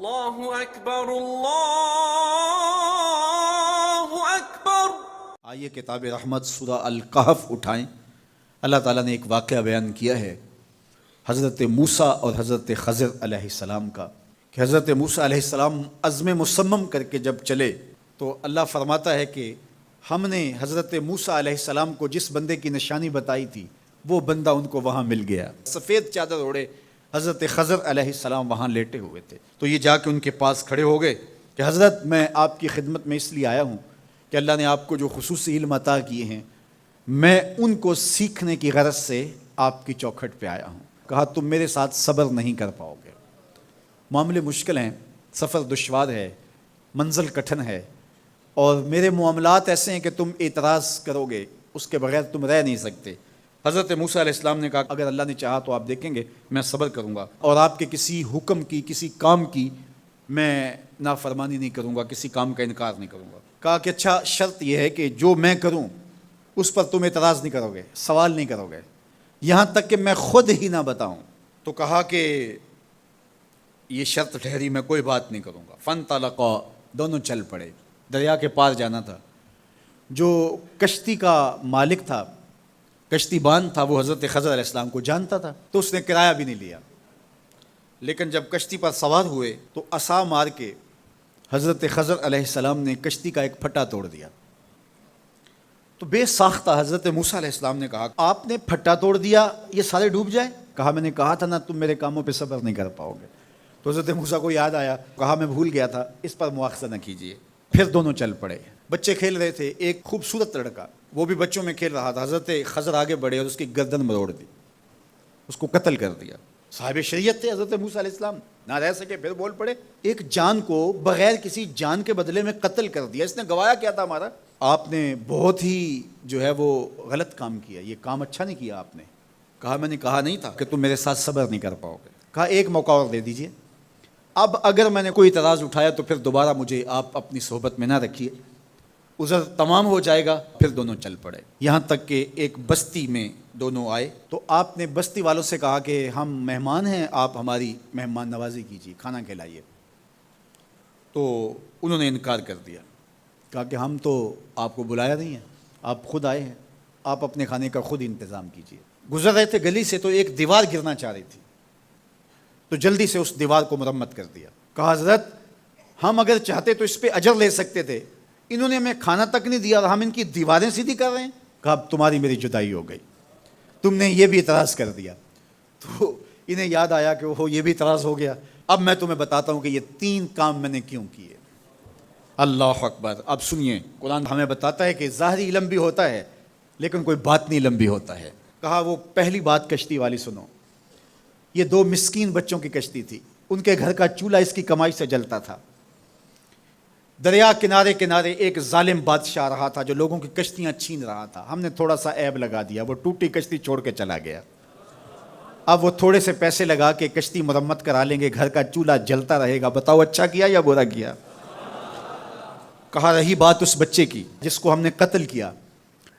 اللہ اکبر اللہ اکبر۔ آئیے کتاب رحمت سورہ الکہف اٹھائیں۔ اللہ تعالیٰ نے ایک واقعہ بیان کیا ہے حضرت موسیٰ اور حضرت خضر علیہ السلام کا، کہ حضرت موسیٰ علیہ السلام عزم مصمم کر کے جب چلے تو اللہ فرماتا ہے کہ ہم نے حضرت موسیٰ علیہ السلام کو جس بندے کی نشانی بتائی تھی وہ بندہ ان کو وہاں مل گیا۔ سفید چادر اوڑھے حضرت خضر علیہ السلام وہاں لیٹے ہوئے تھے، تو یہ جا کے ان کے پاس کھڑے ہو گئے کہ حضرت میں آپ کی خدمت میں اس لیے آیا ہوں کہ اللہ نے آپ کو جو خصوصی علم عطا کیے ہیں میں ان کو سیکھنے کی غرض سے آپ کی چوکھٹ پہ آیا ہوں۔ کہا تم میرے ساتھ صبر نہیں کر پاؤ گے، معاملے مشکل ہیں، سفر دشوار ہے، منزل کٹھن ہے، اور میرے معاملات ایسے ہیں کہ تم اعتراض کرو گے اس کے بغیر تم رہ نہیں سکتے۔ حضرت موسیٰ علیہ السلام نے کہا اگر اللہ نے چاہا تو آپ دیکھیں گے میں صبر کروں گا، اور آپ کے کسی حکم کی کسی کام کی میں نافرمانی نہیں کروں گا، کسی کام کا انکار نہیں کروں گا۔ کہا کہ اچھا شرط یہ ہے کہ جو میں کروں اس پر تم اعتراض نہیں کرو گے، سوال نہیں کرو گے، یہاں تک کہ میں خود ہی نہ بتاؤں۔ تو کہا کہ یہ شرط ٹھہری، میں کوئی بات نہیں کروں گا۔ فانطلقا، دونوں چل پڑے، دریا کے پار جانا تھا۔ جو کشتی کا مالک تھا، کشتی بان تھا، وہ حضرت خضر علیہ السلام کو جانتا تھا، تو اس نے کرایہ بھی نہیں لیا، لیکن جب کشتی پر سوار ہوئے تو عصا مار کے حضرت خضر علیہ السلام نے کشتی کا ایک پھٹا توڑ دیا۔ تو بے ساختہ حضرت موسیٰ علیہ السلام نے کہا آپ نے پھٹا توڑ دیا، یہ سارے ڈوب جائیں؟ کہا میں نے کہا تھا نا تم میرے کاموں پہ صبر نہیں کر پاؤ گے۔ تو حضرت موسیٰ کو یاد آیا، کہا میں بھول گیا تھا، اس پر مواخذہ نہ کیجیے۔ پھر دونوں چل پڑے۔ بچے کھیل رہے تھے، ایک خوبصورت لڑکا وہ بھی بچوں میں کھیل رہا تھا۔ حضرت خضر آگے بڑھے اور اس کی گردن مروڑ دی، اس کو قتل کر دیا۔ صاحب شریعت تھے حضرت موسیٰ علیہ السلام، نہ رہ سکے، پھر بول پڑے ایک جان کو بغیر کسی جان کے بدلے میں قتل کر دیا، اس نے گوایا کیا تھا ہمارا؟ آپ نے بہت ہی جو ہے وہ غلط کام کیا، یہ کام اچھا نہیں کیا آپ نے۔ کہا میں نے کہا نہیں تھا کہ تم میرے ساتھ صبر نہیں کر پاؤ گے۔ کہا ایک موقع اور دے دیجئے، اب اگر میں نے کوئی اعتراض اٹھایا تو پھر دوبارہ مجھے آپ اپنی صحبت میں نہ رکھیے، عذر تمام ہو جائے گا۔ پھر دونوں چل پڑے، یہاں تک کہ ایک بستی میں دونوں آئے تو آپ نے بستی والوں سے کہا کہ ہم مہمان ہیں، آپ ہماری مہمان نوازی کیجیے، کھانا کھلائیے۔ تو انہوں نے انکار کر دیا، کہا کہ ہم تو آپ کو بلایا نہیں ہے، آپ خود آئے ہیں، آپ اپنے کھانے کا خود انتظام کیجیے۔ گزر رہے تھے گلی سے تو ایک دیوار گرنا چاہ رہی تھی، تو جلدی سے اس دیوار کو مرمت کر دیا۔ کہا حضرت ہم اگر چاہتے تو اس پہ اجر لے سکتے تھے، انہوں نے ہمیں کھانا تک نہیں دیا اور ہم ان کی دیواریں سیدھی کر رہے ہیں۔ کہا اب تمہاری میری جدائی ہو گئی، تم نے یہ بھی اعتراض کر دیا۔ تو انہیں یاد آیا کہ وہ یہ بھی اعتراض ہو گیا، اب میں تمہیں بتاتا ہوں کہ یہ 3 کام میں نے کیوں کیے۔ اللہ اکبر۔ اب سنیے، قرآن ہمیں بتاتا ہے کہ ظاہری علم بھی ہوتا ہے لیکن کوئی باطنی علم بھی ہوتا ہے۔ کہا وہ پہلی بات کشتی والی سنو، یہ 2 مسکین بچوں کی کشتی تھی، ان کے گھر کا چولہا اس کی کمائی سے جلتا تھا۔ دریا کنارے کنارے ایک ظالم بادشاہ رہا تھا جو لوگوں کی کشتیاں چھین رہا تھا، ہم نے تھوڑا سا عیب لگا دیا، وہ ٹوٹی کشتی چھوڑ کے چلا گیا۔ اب وہ تھوڑے سے پیسے لگا کے کشتی مرمت کرا لیں گے، گھر کا چولہا جلتا رہے گا، بتاؤ اچھا کیا یا برا کیا؟ کہا رہی بات اس بچے کی جس کو ہم نے قتل کیا،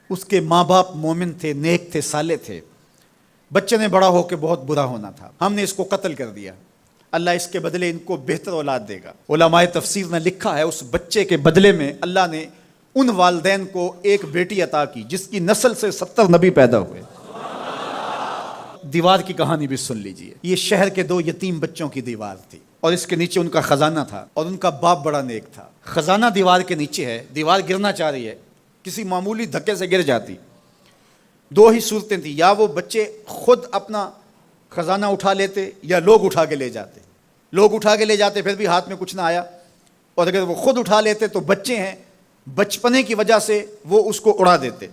اس کے ماں باپ مومن تھے، نیک تھے، صالح تھے، بچے نے بڑا ہو کے بہت برا ہونا تھا، ہم نے اس کو قتل کر دیا، اللہ اس کے بدلے ان کو بہتر اولاد دے گا۔ علماء تفسیر نے لکھا ہے اس بچے کے بدلے میں اللہ نے ان والدین کو ایک بیٹی عطا کی جس کی نسل سے 70 نبی پیدا ہوئے۔ دیوار کی کہانی بھی سن لیجئے، یہ شہر کے 2 یتیم بچوں کی دیوار تھی اور اس کے نیچے ان کا خزانہ تھا، اور ان کا باپ بڑا نیک تھا۔ خزانہ دیوار کے نیچے ہے، دیوار گرنا چاہ رہی ہے، کسی معمولی دھکے سے گر جاتی۔ 2 ہی صورتیں تھیں، یا وہ بچے خود اپنا خزانہ اٹھا لیتے یا لوگ اٹھا کے لے جاتے۔ لوگ اٹھا کے لے جاتے پھر بھی ہاتھ میں کچھ نہ آیا، اور اگر وہ خود اٹھا لیتے تو بچے ہیں، بچپنے کی وجہ سے وہ اس کو اڑا دیتے۔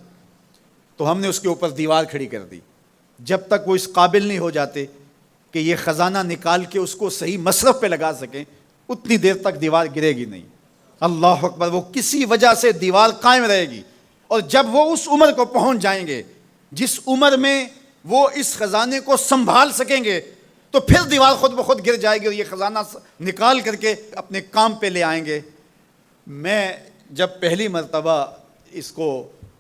تو ہم نے اس کے اوپر دیوار کھڑی کر دی، جب تک وہ اس قابل نہیں ہو جاتے کہ یہ خزانہ نکال کے اس کو صحیح مصرف پہ لگا سکیں، اتنی دیر تک دیوار گرے گی نہیں۔ اللہ اکبر۔ وہ کسی وجہ سے دیوار قائم رہے گی، اور جب وہ اس عمر کو پہنچ جائیں گے جس عمر میں وہ اس خزانے کو سنبھال سکیں گے تو پھر دیوار خود بخود گر جائے گی اور یہ خزانہ نکال کر کے اپنے کام پہ لے آئیں گے۔ میں جب پہلی مرتبہ اس کو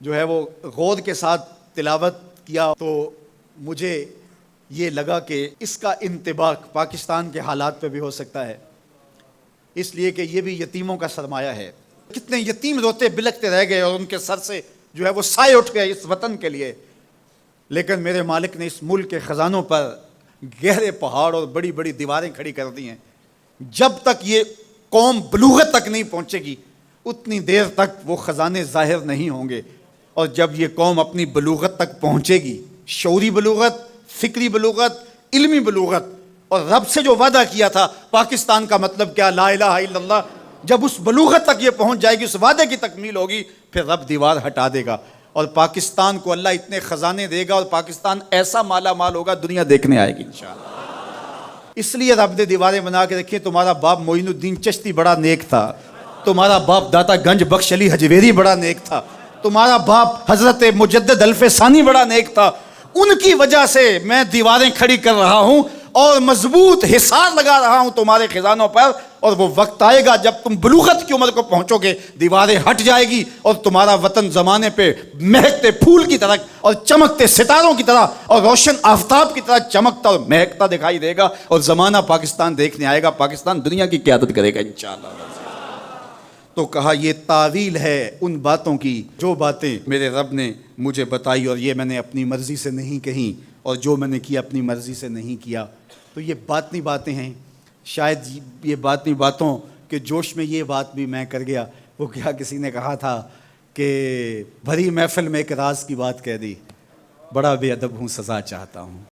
جو ہے وہ غور کے ساتھ تلاوت کیا تو مجھے یہ لگا کہ اس کا انطباق پاکستان کے حالات پہ بھی ہو سکتا ہے، اس لیے کہ یہ بھی یتیموں کا سرمایہ ہے. کتنے یتیم روتے بلکتے رہ گئے اور ان کے سر سے جو ہے وہ سائے اٹھ گئے اس وطن کے لیے. لیکن میرے مالک نے اس ملک کے خزانوں پر گہرے پہاڑ اور بڑی بڑی دیواریں کھڑی کر دی ہیں. جب تک یہ قوم بلوغت تک نہیں پہنچے گی اتنی دیر تک وہ خزانے ظاہر نہیں ہوں گے. اور جب یہ قوم اپنی بلوغت تک پہنچے گی، شعوری بلوغت، فکری بلوغت، علمی بلوغت، اور رب سے جو وعدہ کیا تھا پاکستان کا مطلب کیا، لا الہ الا اللہ، جب اس بلوغت تک یہ پہنچ جائے گی، اس وعدے کی تکمیل ہوگی، پھر رب دیوار ہٹا دے گا اور پاکستان کو اللہ اتنے خزانے دے گا اور پاکستان ایسا مالا مال ہوگا دنیا دیکھنے آئے گی انشاءاللہ. اس لیے رب نے دیواریں بنا کے رکھی. تمہارا باپ معین الدین چشتی بڑا نیک تھا، تمہارا باپ داتا گنج بخش علی حجویری بڑا نیک تھا، تمہارا باپ حضرت مجدد الف ثانی بڑا نیک تھا. ان کی وجہ سے میں دیواریں کھڑی کر رہا ہوں اور مضبوط حصار لگا رہا ہوں تمہارے خزانوں پر. اور وہ وقت آئے گا جب تم بلوغت کی عمر کو پہنچو گے، دیواریں ہٹ جائے گی اور تمہارا وطن زمانے پہ مہکتے پھول کی طرح اور چمکتے ستاروں کی طرح اور روشن آفتاب کی طرح چمکتا اور مہکتا دکھائی دے گا اور زمانہ پاکستان دیکھنے آئے گا. پاکستان دنیا کی قیادت کرے گا انشاءاللہ. تو کہا یہ تعویل ہے ان باتوں کی جو باتیں میرے رب نے مجھے بتائی اور یہ میں نے اپنی مرضی سے نہیں کہیں اور جو میں نے کیا اپنی مرضی سے نہیں کیا. تو یہ باطنی باتیں ہیں. شاید یہ باطنی باتوں کے جوش میں یہ بات بھی میں کر گیا. وہ کیا کسی نے کہا تھا کہ بھری محفل میں ایک راز کی بات کہہ دی، بڑا بے ادب ہوں سزا چاہتا ہوں.